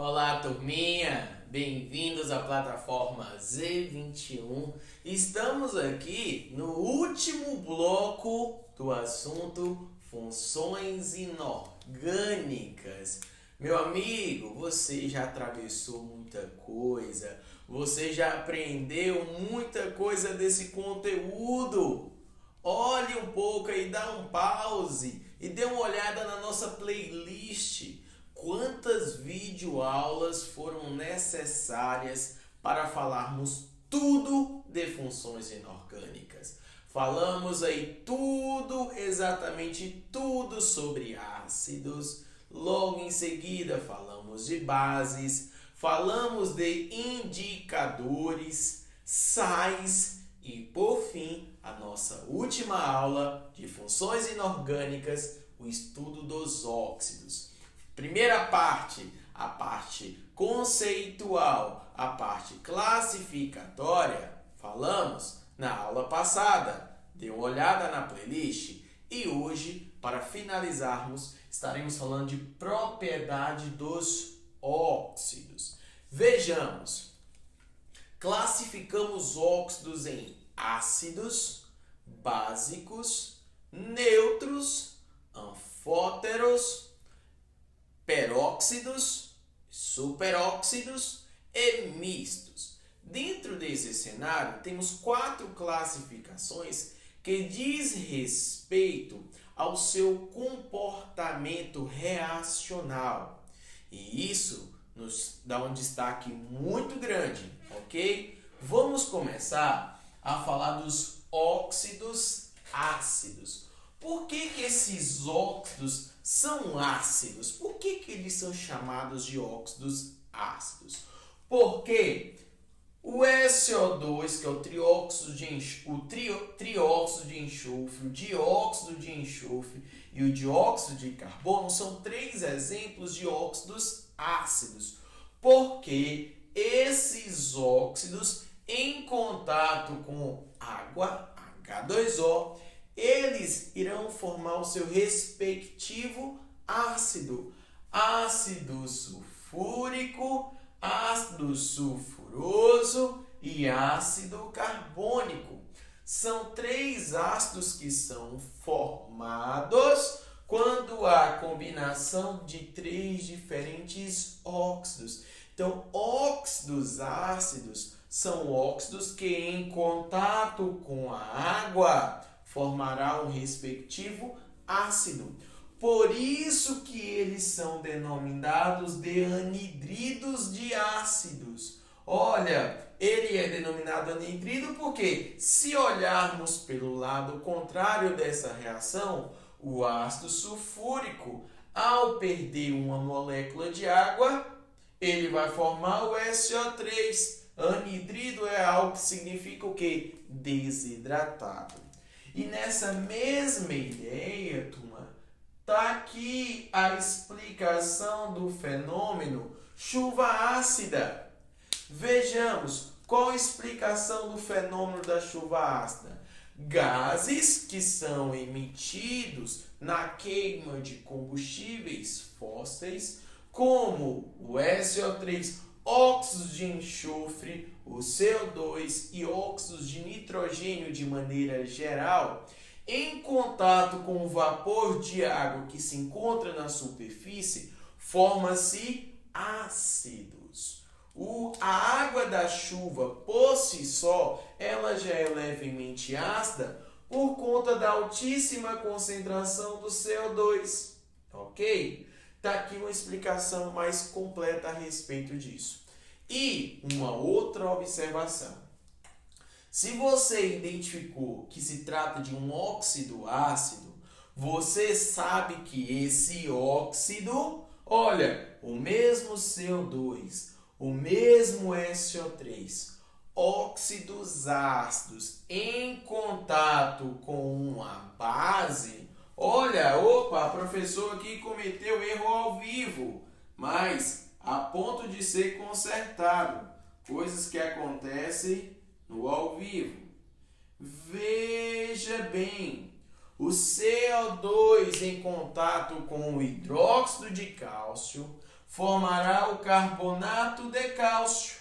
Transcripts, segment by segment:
Olá, turminha! Bem-vindos à plataforma Z21. Estamos aqui no último bloco do assunto funções inorgânicas. Meu amigo, você já atravessou muita coisa, você já aprendeu muita coisa desse conteúdo. Olhe um pouco aí, dá um pause e dê uma olhada na nossa playlist. Quantas videoaulas foram necessárias para falarmos tudo de funções inorgânicas? Falamos aí tudo, exatamente tudo sobre ácidos. Logo em seguida falamos de bases, falamos de indicadores, sais e por fim a nossa última aula de funções inorgânicas, o estudo dos óxidos. Primeira parte, a parte conceitual, a parte classificatória, falamos na aula passada. Dê uma olhada na playlist. E hoje, para finalizarmos, estaremos falando de propriedade dos óxidos. Vejamos, classificamos óxidos em ácidos, básicos, neutros, anfóteros, peróxidos, superóxidos e mistos. Dentro desse cenário, temos 4 classificações que diz respeito ao seu comportamento reacional. E isso nos dá um destaque muito grande, ok? Vamos começar a falar dos óxidos ácidos. Por que esses óxidos são ácidos? Por que eles são chamados de óxidos ácidos? Porque o SO2, que é o trióxido de enxofre, o dióxido de enxofre e o dióxido de carbono são 3 exemplos de óxidos ácidos. Porque esses óxidos, em contato com água, H2O, eles irão formar o seu respectivo ácido. Ácido sulfúrico, ácido sulfuroso e ácido carbônico. São 3 ácidos que são formados quando há combinação de 3 diferentes óxidos. Então, óxidos ácidos são óxidos que em contato com a água formará um respectivo ácido. Por isso que eles são denominados de anidridos de ácidos. Olha, ele é denominado anidrido porque, se olharmos pelo lado contrário dessa reação, o ácido sulfúrico, ao perder uma molécula de água, ele vai formar o SO3. Anidrido é algo que significa o quê? Desidratado. E nessa mesma ideia, turma, está aqui a explicação do fenômeno chuva ácida. Vejamos, qual a explicação do fenômeno da chuva ácida? Gases que são emitidos na queima de combustíveis fósseis, como o SO3, óxidos de enxofre, o CO2 e óxidos de nitrogênio de maneira geral, em contato com o vapor de água que se encontra na superfície, forma-se ácidos. A água da chuva, por si só, ela já é levemente ácida por conta da altíssima concentração do CO2, ok? Está aqui uma explicação mais completa a respeito disso. E uma outra observação. Se você identificou que se trata de um óxido ácido, você sabe que esse óxido, olha, o mesmo CO2, o mesmo SO3, óxidos ácidos em contato com uma base. Olha, opa, o professor aqui cometeu erro ao vivo, mas a ponto de ser consertado. Coisas que acontecem no ao vivo. Veja bem, o CO2 em contato com o hidróxido de cálcio formará o carbonato de cálcio.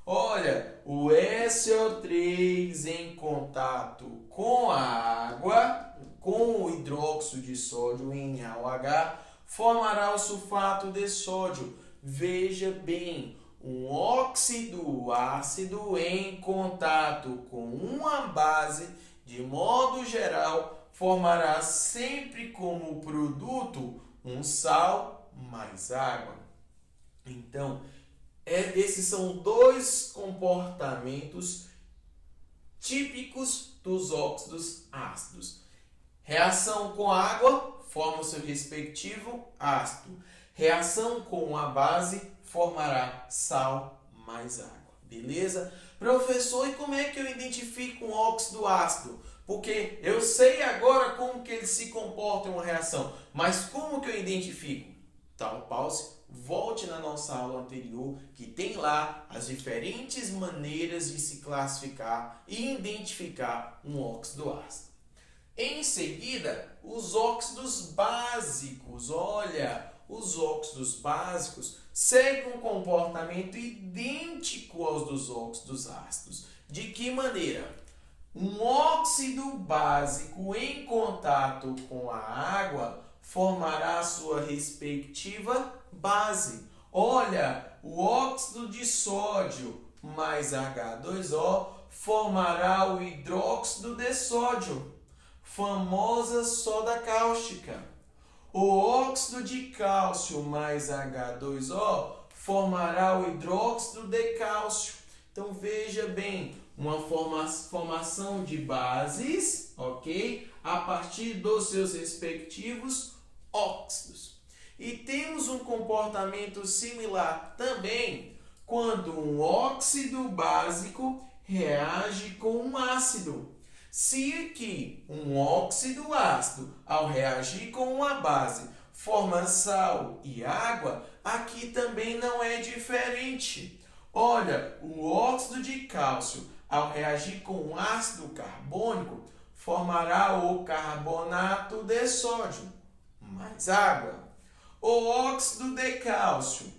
Olha, o SO3 em contato com a água, com o hidróxido de sódio NaOH, formará o sulfato de sódio. Veja bem, um óxido ácido em contato com uma base, de modo geral, formará sempre como produto um sal mais água. Então, esses são dois comportamentos típicos dos óxidos ácidos. Reação com água forma o seu respectivo ácido. Reação com a base formará sal mais água. Beleza? Professor, e como é que eu identifico um óxido ácido? Porque eu sei agora como que ele se comporta em uma reação, mas como que eu identifico? Então, pause. Volte na nossa aula anterior, que tem lá as diferentes maneiras de se classificar e identificar um óxido ácido. Em seguida, os óxidos básicos. Olha, os óxidos básicos seguem um comportamento idêntico aos dos óxidos ácidos. De que maneira? Um óxido básico em contato com a água formará a sua respectiva base. Olha, o óxido de sódio mais H2O formará o hidróxido de sódio, famosa soda cáustica. O óxido de cálcio mais H2O formará o hidróxido de cálcio. Então veja bem, uma formação de bases, ok? A partir dos seus respectivos óxidos. E temos um comportamento similar também quando um óxido básico reage com um ácido. Se aqui um óxido ácido, ao reagir com uma base, forma sal e água, aqui também não é diferente. Olha, o óxido de cálcio, ao reagir com um ácido carbônico, formará o carbonato de sódio mais água. O óxido de cálcio,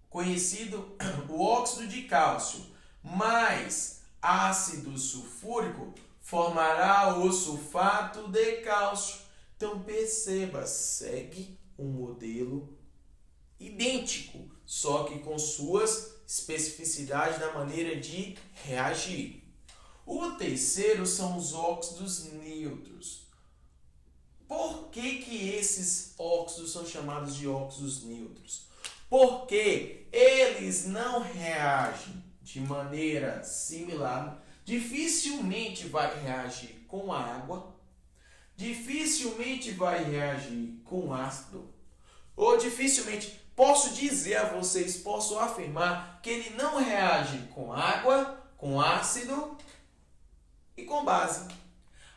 conhecido o óxido de cálcio mais ácido sulfúrico, formará o sulfato de cálcio. Então perceba, segue um modelo idêntico, só que com suas especificidades na maneira de reagir. O terceiro são os óxidos neutros. Por que esses óxidos são chamados de óxidos neutros? Porque eles não reagem de maneira similar, dificilmente vai reagir com água, dificilmente vai reagir com ácido, ou dificilmente, posso dizer a vocês, posso afirmar que ele não reage com água, com ácido e com base.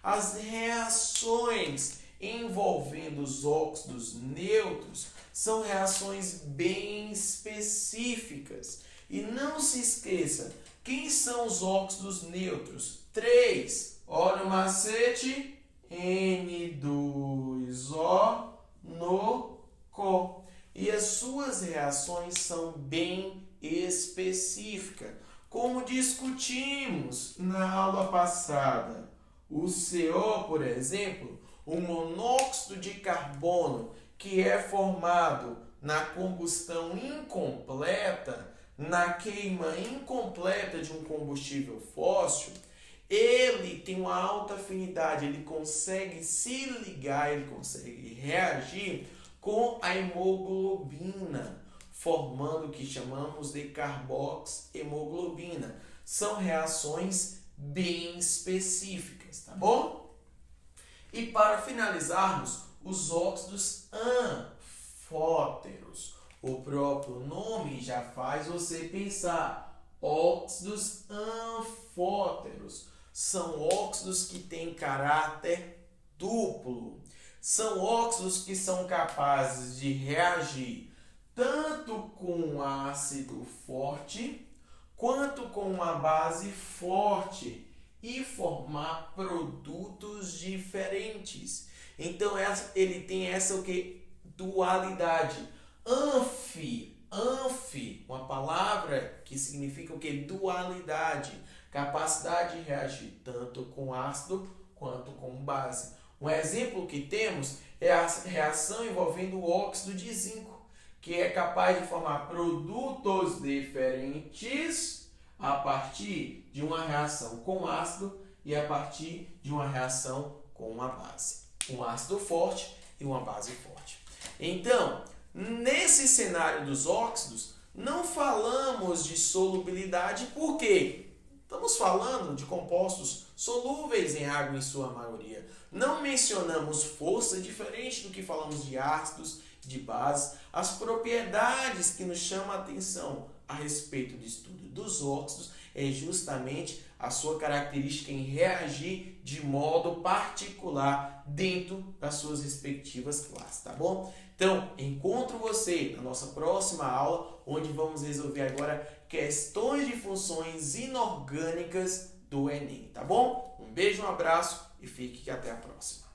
As reações envolvendo os óxidos neutros são reações bem específicas. E não se esqueça, quem são os óxidos neutros? 3. Olha o macete. N2O no CO. E as suas reações são bem específicas. Como discutimos na aula passada, o CO, por exemplo, o monóxido de carbono, que é formado na combustão incompleta, na queima incompleta de um combustível fóssil, ele tem uma alta afinidade, ele consegue se ligar, ele consegue reagir com a hemoglobina, formando o que chamamos de carboxihemoglobina. São reações bem específicas, tá bom? E para finalizarmos, os óxidos anfóteros. O próprio nome já faz você pensar. Óxidos anfóteros são óxidos que têm caráter duplo. São óxidos que são capazes de reagir tanto com um ácido forte quanto com uma base forte e formar produtos diferentes. Então ele tem essa dualidade. Anfi, uma palavra que significa o que? Dualidade, capacidade de reagir tanto com ácido quanto com base. Um exemplo que temos é a reação envolvendo o óxido de zinco, que é capaz de formar produtos diferentes a partir de uma reação com ácido e a partir de uma reação com uma base. Um ácido forte e uma base forte. Então, nesse cenário dos óxidos, não falamos de solubilidade, por quê? Estamos falando de compostos solúveis em água em sua maioria. Não mencionamos força, diferente do que falamos de ácidos, de bases. As propriedades que nos chamam a atenção a respeito do estudo dos óxidos é justamente a sua característica em reagir de modo particular dentro das suas respectivas classes, tá bom? Então, encontro você na nossa próxima aula, onde vamos resolver agora questões de funções inorgânicas do Enem, tá bom? Um beijo, um abraço e fique até a próxima.